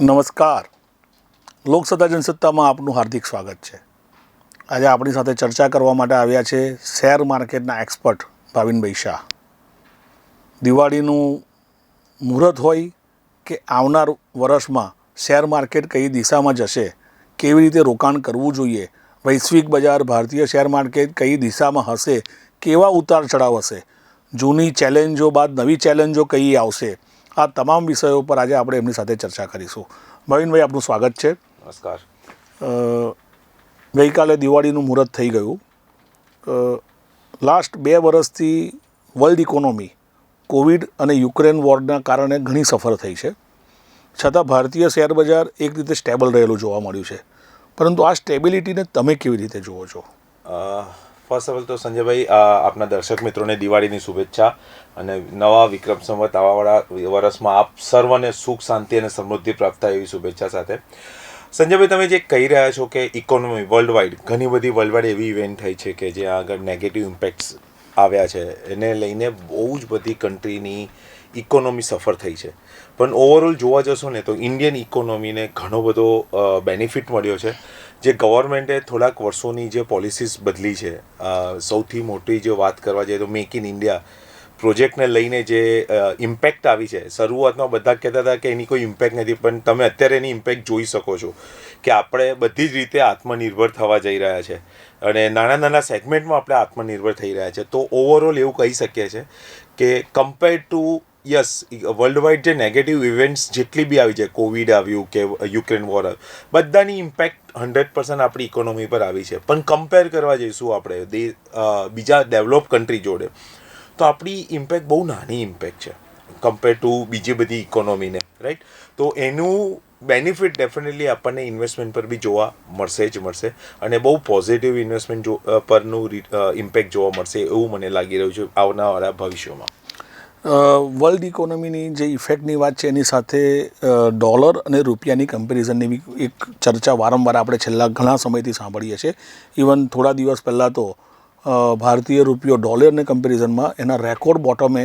નમસ્કાર. લોકસત્તા જનસત્તામાં આપનું હાર્દિક સ્વાગત છે. આજે આપણી સાથે ચર્ચા કરવા માટે આવ્યા છે શેર માર્કેટના એક્સપર્ટ ભાવિનભાઈ શાહ. દિવાળીનું મુહૂર્ત હોય કે આવનાર વર્ષમાં શેર માર્કેટ કઈ દિશામાં જશે, કેવી રીતે રોકાણ કરવું જોઈએ, વૈશ્વિક બજાર ભારતીય શેર માર્કેટ કઈ દિશામાં હશે, કેવા ઉતાર ચઢાવ હશે, જૂની ચેલેન્જો બાદ નવી ચેલેન્જો કઈ આવશે, આ તમામ વિષયો પર આજે આપણે એમની સાથે ચર્ચા કરીશું. ભાવિનભાઈ, આપનું સ્વાગત છે. નમસ્કાર. ગઈકાલે દિવાળીનું મુહૂર્ત થઈ ગયું. લાસ્ટ 2 વર્ષથી વર્લ્ડ ઇકોનોમી કોવિડ અને યુક્રેન વોરના કારણે ઘણી સફર થઈ છે, છતાં ભારતીય શેર બજાર એક રીતે સ્ટેબલ રહેલું જોવા મળ્યું છે. પરંતુ આ સ્ટેબિલિટીને તમે કેવી રીતે જુઓ છો? ફર્સ્ટ ઓફ ઓલ તો સંજયભાઈ, આપના દર્શક મિત્રોને દિવાળીની શુભેચ્છા અને નવા વિક્રમ સંવત આવાવાળા વર્ષમાં આપ સર્વને સુખ, શાંતિ અને સમૃદ્ધિ પ્રાપ્ત થાય એવી શુભેચ્છા સાથે. સંજયભાઈ, તમે જે કહી રહ્યા છો કે ઇકોનોમી વર્લ્ડ વાઇડ ઘણી બધી વર્લ્ડ વાઇડ એવી ઇવેન્ટ થઈ છે કે જ્યાં આગળ નેગેટિવ ઇમ્પેક્ટ્સ આવ્યા છે, એને લઈને બહુ જ બધી કન્ટ્રીની ઇકોનોમી સફર થઈ છે. પણ ઓવરઓલ જોવા જશો ને તો ઇન્ડિયન ઇકોનોમીને ઘણો બધો બેનિફિટ મળ્યો છે. જે ગવર્મેન્ટે થોડાક વર્ષોની જે પોલિસીસ બદલી છે, સૌથી મોટી જો વાત કરવા જઈએ તો મેક ઇન ઇન્ડિયા પ્રોજેક્ટને લઈને જે ઇમ્પેક્ટ આવી છે, શરૂઆતમાં બધા કહેતા હતા કે એની કોઈ ઇમ્પેક્ટ નથી, પણ તમે અત્યારે એની ઇમ્પેક્ટ જોઈ શકો છો કે આપણે બધી જ રીતે આત્મનિર્ભર થવા જઈ રહ્યા છે અને નાના નાના સેગમેન્ટમાં આપણે આત્મનિર્ભર થઈ રહ્યા છે. તો ઓવરઓલ એવું કહી શકીએ છીએ કે compare to yes, world wide જે નેગેટિવ ઇવેન્ટ્સ જેટલી બી આવી છે, કોવિડ આવ્યું કે યુક્રેન વોર આવ્યું, બધાની ઇમ્પેક્ટ 100% આપણી ઇકોનોમી પર આવી છે. પણ કમ્પેર કરવા જઈશું આપણે બીજા ડેવલપ કન્ટ્રી જોડે, તો આપણી ઇમ્પેક્ટ બહુ નાની ઇમ્પેક્ટ છે કમ્પેર ટુ બીજી બધી ઇકોનોમીને, રાઈટ? તો એનું બેનિફિટ ડેફિનેટલી આપણને ઇન્વેસ્ટમેન્ટ પર બી જોવા મળશે જ મળશે અને બહુ પોઝિટિવ ઇન્વેસ્ટમેન્ટ પરનું ઇમ્પેક્ટ જોવા મળશે એવું મને લાગી રહ્યું છે આવનારા ભવિષ્યમાં. વર્લ્ડ ઇકોનોમીની જે ઇફેક્ટની વાત છે, એની સાથે ડોલર અને રૂપિયાની કમ્પેરિઝનની બી એક ચર્ચા વારંવાર આપણે છેલ્લા ઘણા સમયથી સાંભળીએ છીએ. ઇવન થોડા દિવસ પહેલાં તો ભારતીય રૂપિયો ડોલરને કમ્પેરિઝનમાં એના રેકોર્ડ બોટમે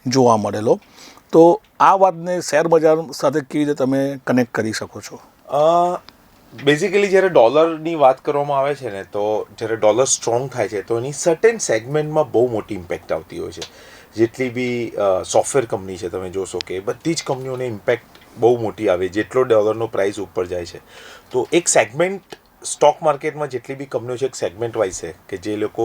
જોવા મળેલો. તો આ વાતને શેર બજાર સાથે કેવી રીતે તમે કનેક્ટ કરી શકો છો? બેઝિકલી જ્યારે ડોલરની વાત કરવામાં આવે છે ને, તો જ્યારે ડોલર સ્ટ્રોંગ થાય છે તો એની સર્ટેન સેગમેન્ટમાં બહુ મોટી ઇમ્પેક્ટ આવતી હોય છે. જેટલી બી સોફ્ટવેર કંપની છે, તમે જોશો કે બધી જ કંપનીઓને ઇમ્પેક્ટ બહુ મોટી આવે જેટલો ડોલરનો પ્રાઇસ ઉપર જાય છે. તો એક સેગમેન્ટ સ્ટોક માર્કેટમાં જેટલી બી કંપનીઓ છે, એક સેગમેન્ટ વાઇઝ છે કે જે લોકો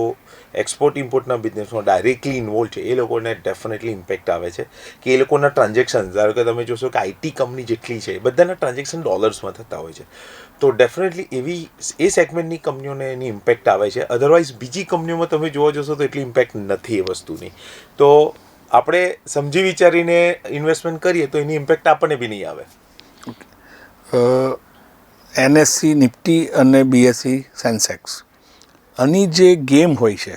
એક્સપોર્ટ ઇમ્પોર્ટના બિઝનેસમાં ડાયરેક્ટલી ઇન્વોલ્વ છે, એ લોકોને ડેફિનેટલી ઇમ્પેક્ટ આવે છે કે એ લોકોના ટ્રાન્ઝેક્શન, ધારો કે તમે જોશો કે આઈટી કંપની જેટલી છે, બધાના ટ્રાન્ઝેક્શન ડોલર્સમાં થતા હોય છે. તો ડેફિનેટલી એવી એ સેગમેન્ટની કંપનીઓને એની ઇમ્પેક્ટ આવે છે. અધરવાઇઝ બીજી કંપનીઓમાં તમે જોવા જશો તો એટલી ઇમ્પેક્ટ નથી એ વસ્તુની. તો આપણે સમજી વિચારીને ઇન્વેસ્ટમેન્ટ કરીએ તો એની ઇમ્પેક્ટ આપણને બી નહીં આવે. NSE નિફ્ટી અને BSE સેન્સેક્સ, આની જે ગેમ હોય છે,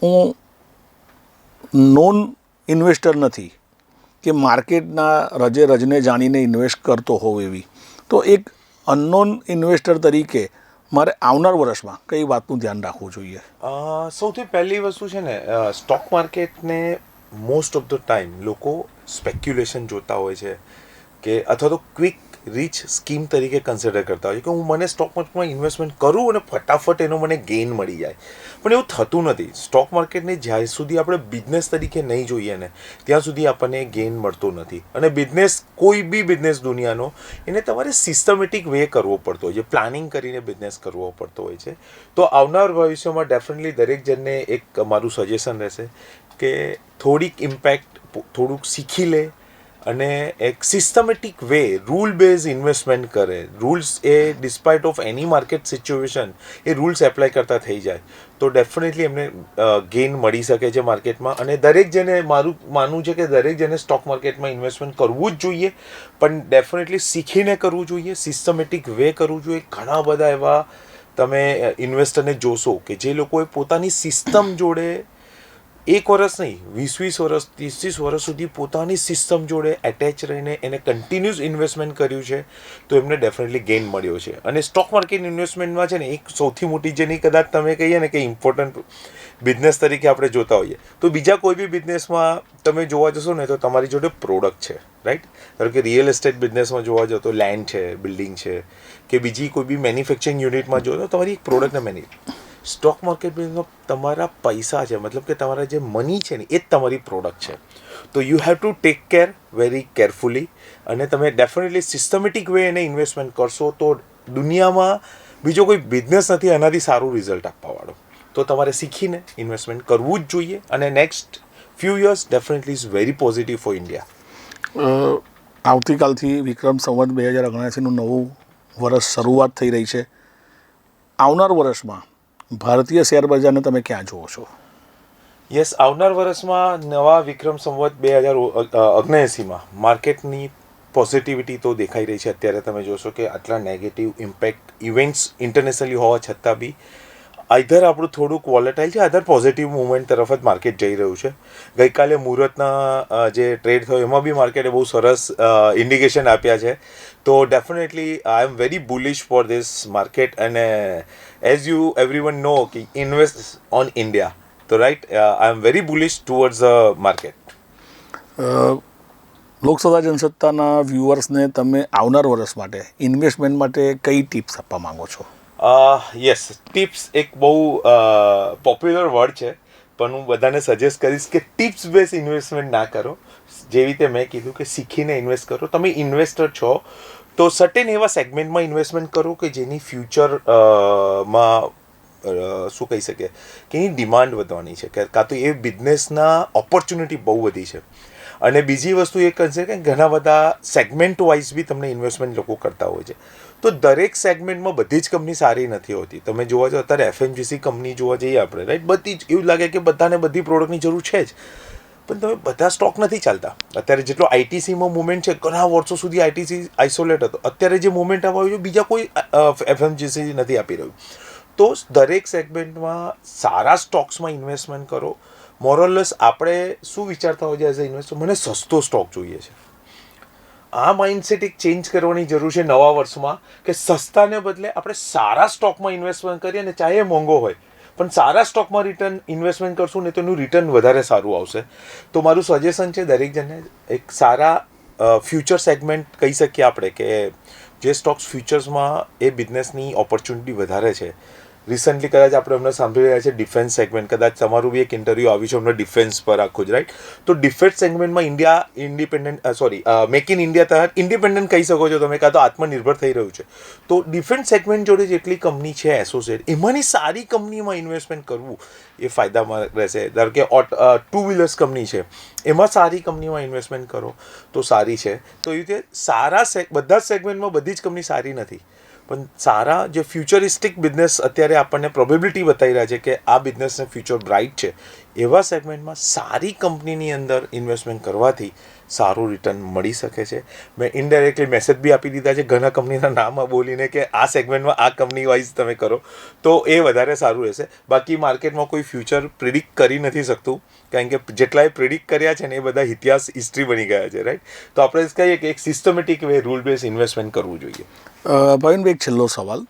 હું નોન ઇન્વેસ્ટર નથી કે માર્કેટના રજે રજને જાણીને ઇન્વેસ્ટ કરતો હોઉં એવી, તો એક અનનોન ઇન્વેસ્ટર તરીકે મારે આવનાર વર્ષમાં કઈ વાતનું ધ્યાન રાખવું જોઈએ? સૌથી પહેલી વસ્તુ છે ને, સ્ટોક માર્કેટને મોસ્ટ ઓફ ધ ટાઈમ લોકો સ્પેક્યુલેશન જોતા હોય છે કે અથવા તો ક્વિક રીચ સ્કીમ તરીકે કન્સિડર કરતા હોય છે કે હું મને સ્ટોક માર્કેટમાં ઇન્વેસ્ટમેન્ટ કરું અને ફટાફટ એનો મને ગેઇન મળી જાય. પણ એવું થતું નથી. સ્ટોક માર્કેટને જ્યાં સુધી આપણે બિઝનેસ તરીકે નહીં જોઈએ ને, ત્યાં સુધી આપણને ગેઇન મળતો નથી. અને બિઝનેસ, કોઈ બી બિઝનેસ દુનિયાનો, એને તમારે સિસ્ટમેટિક વે કરવો પડતો હોય છે, પ્લાનિંગ કરીને બિઝનેસ કરવો પડતો હોય છે. તો આવનાર ભવિષ્યમાં ડેફિનેટલી દરેક જણને એક મારું સજેશન રહેશે કે થોડીક ઇમ્પેક્ટ થોડુંક શીખી લે અને એક systematic way, rule base investment કરે. રૂલ્સ એ despite of any market situation એ રૂલ્સ એપ્લાય કરતા થઈ જાય તો ડેફિનેટલી એમને ગેઇન મળી શકે છે માર્કેટમાં. અને દરેક જણે, મારું માનવું છે કે દરેક જણે સ્ટોક માર્કેટમાં ઇન્વેસ્ટમેન્ટ કરવું જ જોઈએ, પણ ડેફિનેટલી શીખીને કરવું જોઈએ, સિસ્ટમેટિક વે કરવું જોઈએ. ઘણા બધા એવા તમે ઇન્વેસ્ટરને જોશો કે જે લોકોએ પોતાની સિસ્ટમ જોડે 1 વર્ષ નહીં, 20 વર્ષ, 30 વર્ષ સુધી પોતાની સિસ્ટમ જોડે એટેચ રહીને એને કન્ટિન્યુઅસ ઇન્વેસ્ટમેન્ટ કર્યું છે, તો એમને ડેફિનેટલી ગેઇન મળ્યો છે. અને સ્ટોક માર્કેટ ઇન્વેસ્ટમેન્ટમાં છે ને, એક સૌથી મોટી જેની કદાચ તમે કહીએ ને કે ઇમ્પોર્ટન્ટ બિઝનેસ તરીકે આપણે જોતા હોઈએ, તો બીજા કોઈ બી બિઝનેસમાં તમે જોવા જશો ને તો તમારી જોડે પ્રોડક્ટ છે, રાઈટ. ધારો કે રિયલ એસ્ટેટ બિઝનેસમાં જોવા જાઓ તો લેન્ડ છે, બિલ્ડિંગ છે, કે બીજી કોઈ બી મેન્યુફેક્ચરિંગ યુનિટમાં જોવો તો તમારી એક પ્રોડક્ટને સ્ટોક માર્કેટ બિઝનેસમાં તમારા પૈસા છે, મતલબ કે તમારા જે મની છે ને એ જ તમારી પ્રોડક્ટ છે. તો you have to take care very carefully, અને તમે ડેફિનેટલી સિસ્ટમેટિક વે એને ઇન્વેસ્ટમેન્ટ કરશો તો દુનિયામાં બીજો કોઈ બિઝનેસ નથી આનાથી સારું રિઝલ્ટ આપવાવાળો. તો તમારે શીખીને ઇન્વેસ્ટમેન્ટ કરવું જ જોઈએ, અને next few years definitely is very positive for India. આવતીકાલથી વિક્રમ સંવત 2079નું નવું વર્ષ શરૂઆત થઈ રહી છે. આવનાર વર્ષમાં ભારતીય શેર બજારને તમે ક્યાં જુઓ છો? યસ, આવનાર વર્ષમાં નવા વિક્રમ સંવત 2079માં માર્કેટની પોઝિટિવિટી તો દેખાઈ રહી છે. અત્યારે તમે જોશો કે આટલા નેગેટિવ ઇમ્પેક્ટ ઇવેન્ટ્સ ઇન્ટરનેશનલી હોવા છતાં બી આઈધર આપણું થોડુંક વોલેટાઇલ છે, આઈધર પોઝિટિવ મુવમેન્ટ તરફ જ માર્કેટ જઈ રહ્યું છે. ગઈકાલે મુહૂર્તના જે ટ્રેડ થયો એમાં બી માર્કેટે બહુ સરસ ઇન્ડિકેશન આપ્યા છે. તો definitely I am very bullish for this market, અને એઝ યુ એવરીવન નો કે ઇન્વેસ્ટ ઓન ઇન્ડિયા, તો right I am very bullish towards market. Lok Sabha જનસત્તાના વ્યુઅર્સને તમે આવનાર વર્ષ માટે ઇન્વેસ્ટમેન્ટ માટે કઈ ટિપ્સ આપવા માંગો છો? યસ, ટિપ્સ એક બહુ પોપ્યુલર વર્ડ છે, પણ હું બધાને સજેસ્ટ કરીશ કે ટિપ્સ બેઝ ઇન્વેસ્ટમેન્ટ ના કરો. જેવી રીતે મેં કીધું કે શીખીને ઇન્વેસ્ટ કરો. તમે ઇન્વેસ્ટર છો તો સર્ટેન એવા સેગમેન્ટમાં ઇન્વેસ્ટમેન્ટ કરો કે જેની ફ્યુચરમાં શું કહી શકે કે એની ડિમાન્ડ વધવાની છે, કે કાં તો એ બિઝનેસના ઓપોર્ચ્યુનિટી બહુ વધી છે. અને બીજી વસ્તુ એ કહેશે કે ઘણા બધા સેગમેન્ટ વાઇઝ બી તમને ઇન્વેસ્ટમેન્ટ લોકો કરતા હોય છે. તો દરેક સેગમેન્ટમાં બધી જ કંપની સારી નથી હોતી. તમે જોવા જાઓ અત્યારે એફએમજીસી કંપની જોવા જઈએ આપણે, રાઈટ, બધી જ એવું લાગે કે બધાને બધી પ્રોડક્ટની જરૂર છે જ, પણ તમે બધા સ્ટોક નથી ચાલતા. અત્યારે જેટલો આઈટીસીમાં મુવમેન્ટ છે, ઘણા વર્ષો સુધી આઈટીસી આઇસોલેટ હતો, અત્યારે જે મુવમેન્ટ આવ્યું છે બીજા કોઈ એફએમજીસી નથી આપી રહ્યું. તો દરેક સેગમેન્ટમાં સારા સ્ટોક્સમાં ઇન્વેસ્ટમેન્ટ કરો. મોરલેસ આપણે શું વિચારતા હોય છે એઝ અ ઇન્વેસ્ટર, મને સસ્તો સ્ટોક જોઈએ છે. આ માઇન્ડસેટ એક ચેન્જ કરવાની જરૂર છે નવા વર્ષમાં, કે સસ્તાને બદલે આપણે સારા સ્ટોકમાં ઇન્વેસ્ટમેન્ટ કરીએ, અને ચાહે મોંઘો હોય પણ સારા સ્ટોકમાં ઇન્વેસ્ટમેન્ટ કરશું ને તો એનું રિટર્ન વધારે સારું આવશે. તો મારું સજેશન છે દરેક જણને એક સારા ફ્યુચર સેગમેન્ટ કહી શકીએ આપણે, કે જે સ્ટોક્સ ફ્યુચર્સમાં એ બિઝનેસની ઓપોર્ચ્યુનિટી વધારે છે. રિસન્ટલી કદાચ આપણે હમણાં સાંભળી રહ્યા છે ડિફેન્સ સેગમેન્ટ, કદાચ તમારું બી એક ઇન્ટરવ્યૂ આવ્યું છે હમણાં ડિફેન્સ પર આખું જ, રાઈટ. તો ડિફેન્સ સેગમેન્ટમાં ઇન્ડિયા મેક ઇન ઇન્ડિયા તરફ ઇન્ડિપેન્ડન્ટ કહી શકો છો તમે, કાં તો આત્મનિર્ભર થઈ રહ્યું છે. તો ડિફેન્સ સેગમેન્ટ જોડે જેટલી કંપની છે એસોસિએટ, એમાંની સારી કંપનીમાં ઇન્વેસ્ટમેન્ટ કરવું એ ફાયદામાં રહેશે. ધારો કે ટુ વ્હીલર્સ કંપની છે, એમાં સારી કંપનીમાં ઇન્વેસ્ટમેન્ટ કરો તો સારી છે. તો એ રીતે સારા બધા જ સેગમેન્ટમાં બધી જ કંપની સારી નથી, પણ સારા જે ફ્યુચરિસ્ટિક બિઝનેસ અત્યારે આપણને પ્રોબેબિલિટી બતાવી રહ્યા છે કે આ બિઝનેસને ફ્યુચર બ્રાઇટ છે, એવા સેગમેન્ટમાં સારી કંપનીની અંદર ઇન્વેસ્ટમેન્ટ કરવાથી સારું રિટર્ન મળી શકે છે. મેં ઇનડાયરેક્ટલી મેસેજ બી આપી દીધા છે ઘણા કંપનીના નામ બોલીને કે આ સેગમેન્ટમાં આ કંપની વાઇઝ તમે કરો તો એ વધારે સારું રહેશે. બાકી માર્કેટમાં કોઈ ફ્યુચર પ્રિડિક્ટ કરી નથી શકતું, કારણ કે જેટલાએ પ્રિડિક્ટ કર્યા છે ને એ બધા ઇતિહાસ હિસ્ટ્રી બની ગયા છે, રાઈટ. તો આપણે કહીએ કે એક systematic way rule base investment કરવું જોઈએ. ભાવિનભાઈ, એક છેલ્લો સવાલ.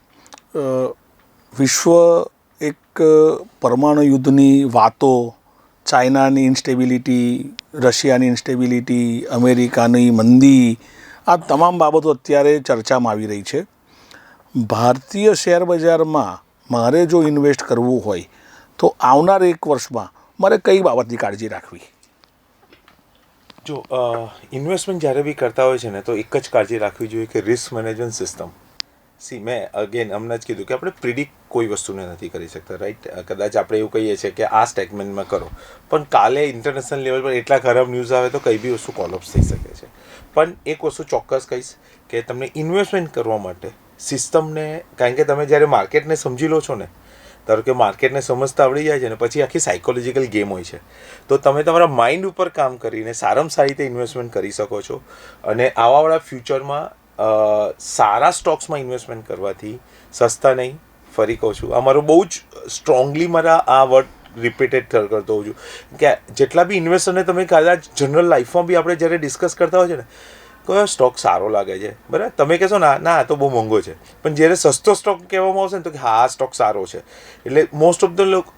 વિશ્વ એક પરમાણુ યુદ્ધની વાતો, ચાઇનાની ઇન્સ્ટેબિલિટી, રશિયાની ઇન્સ્ટેબિલિટી, અમેરિકાની મંદી, આ તમામ બાબતો અત્યારે ચર્ચામાં આવી રહી છે. ભારતીય શેર બજારમાં મારે જો ઇન્વેસ્ટ કરવું હોય તો આવનાર એક વર્ષમાં મારે કઈ બાબતની કાળજી રાખવી? જો ઇન્વેસ્ટમેન્ટ જ્યારે બી કરતા હોય છે ને તો એક જ કાળજી રાખવી જોઈએ કે રિસ્ક મેનેજમેન્ટ સિસ્ટમ. મેં અગેન હમણાં જ કીધું કે આપણે પ્રિડિક્ટ કોઈ વસ્તુને નથી કરી શકતા, રાઈટ. કદાચ આપણે એવું કહીએ છીએ કે આ સ્ટેટમેન્ટમાં કરો, પણ કાલે ઇન્ટરનેશનલ લેવલ પર એટલા ખરાબ ન્યૂઝ આવે તો કઈ બી વસ્તુ કોલેપ્સ થઈ શકે છે. પણ એક વસ્તુ ચોક્કસ કહીશ કે તમને ઇન્વેસ્ટમેન્ટ કરવા માટે સિસ્ટમને, કારણ કે તમે જ્યારે માર્કેટને સમજી લો છો ને, ધારો કે માર્કેટને સમજતા આવડી જાય છે ને પછી આખી સાયકોલોજીકલ ગેમ હોય છે, તો તમે તમારા માઇન્ડ ઉપર કામ કરીને સારામાં સારી રીતે ઇન્વેસ્ટમેન્ટ કરી શકો છો. અને આવાવાળા ફ્યુચરમાં સારા સ્ટોક્સમાં ઇન્વેસ્ટમેન્ટ કરવાથી સસ્તા નહીં, ફરી કહું છું, આ મારું બહુ જ સ્ટ્રોંગલી મારા આ વર્ડ રિપીટેડ કરતો હોઉં છું કે જેટલા બી ઇન્વેસ્ટરને તમે કદાચ જનરલ લાઈફમાં બી આપણે જ્યારે ડિસ્કસ કરતા હોય છે ને, કયો સ્ટોક સારો લાગે છે, બરાબર. તમે કહેશો ના ના આ તો બહુ મોંઘો છે, પણ જ્યારે સસ્તો સ્ટોક કહેવામાં આવશે ને તો કે હા આ સ્ટોક સારો છે. એટલે મોસ્ટ ઓફ ધ લોકો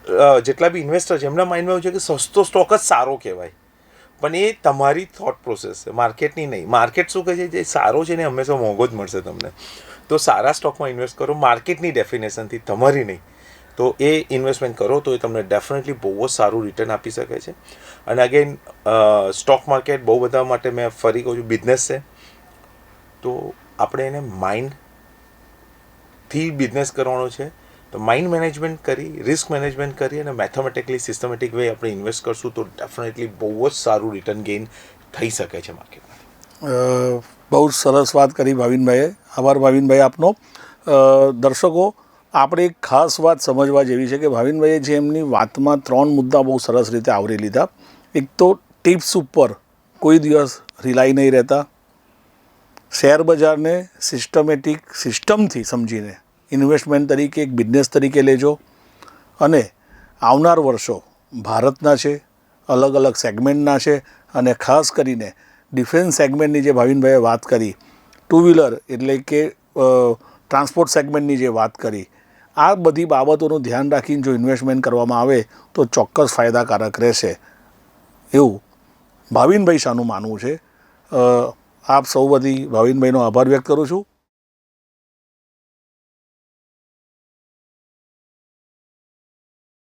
જેટલા બી ઇન્વેસ્ટર છે એમના માઇન્ડમાં એવું છે કે સસ્તો સ્ટોક જ સારો કહેવાય. પણ એ તમારી થોટ પ્રોસેસ છે, માર્કેટની નહીં. માર્કેટ શું કહે છે, જે સારો છે ને હંમેશા મોંઘો જ મળશે તમને. તો સારા સ્ટોકમાં ઇન્વેસ્ટ કરો, માર્કેટની ડેફિનેશનથી, તમારી નહીં. તો એ ઇન્વેસ્ટમેન્ટ કરો તો એ તમને ડેફિનેટલી બહુ જ સારું રિટર્ન આપી શકે છે. અને અગેન સ્ટોક માર્કેટ બહુ બધા માટે મેં ફરી કહું છું બિઝનેસ છે. તો આપણે એને માઇન્ડથી બિઝનેસ કરવાનો છે. તો માઇન્ડ મેનેજમેન્ટ કરી, રિસ્ક મેનેજમેન્ટ કરી અને મેથેમેટિકલી સિસ્ટમેટિક વે આપણે ઇન્વેસ્ટ કરશું તો ડેફિનેટલી બહુ જ સારું રિટર્ન ગેઇન થઈ શકે છે માર્કેટમાં. બહુ જ સરસ વાત કરી ભાવિનભાઈએ. આભાર ભાવિનભાઈ આપનો. દર્શકો, આપણે એક ખાસ વાત સમજવા જેવી છે કે ભાવિનભાઈએ જે એમની વાતમાં 3 મુદ્દા બહુ સરસ રીતે આવરી લીધા. એક તો ટિપ્સ ઉપર કોઈ દિવસ રિલાય નહીં રહેતા, શેર બજારને સિસ્ટમથી સમજીને ઇન્વેસ્ટમેન્ટ તરીકે, એક બિઝનેસ તરીકે લેજો. અને આવનાર વર્ષો ભારતના છે, અલગ અલગ સેગમેન્ટના છે, અને ખાસ કરીને ડિફેન્સ સેગમેન્ટની જે ભાવિનભાઈએ વાત કરી, 2 વ્હીલર એટલે કે ટ્રાન્સપોર્ટ સેગમેન્ટની જે વાત કરી, આ બધી બાબતોનું ધ્યાન રાખીને જો ઇન્વેસ્ટમેન્ટ કરવામાં આવે તો ચોક્કસ ફાયદાકારક રહેશે એવું ભાવિનભાઈ શાહનું માનવું છે. આપ સૌ બધી ભાવિનભાઈનો આભાર વ્યક્ત કરું છું.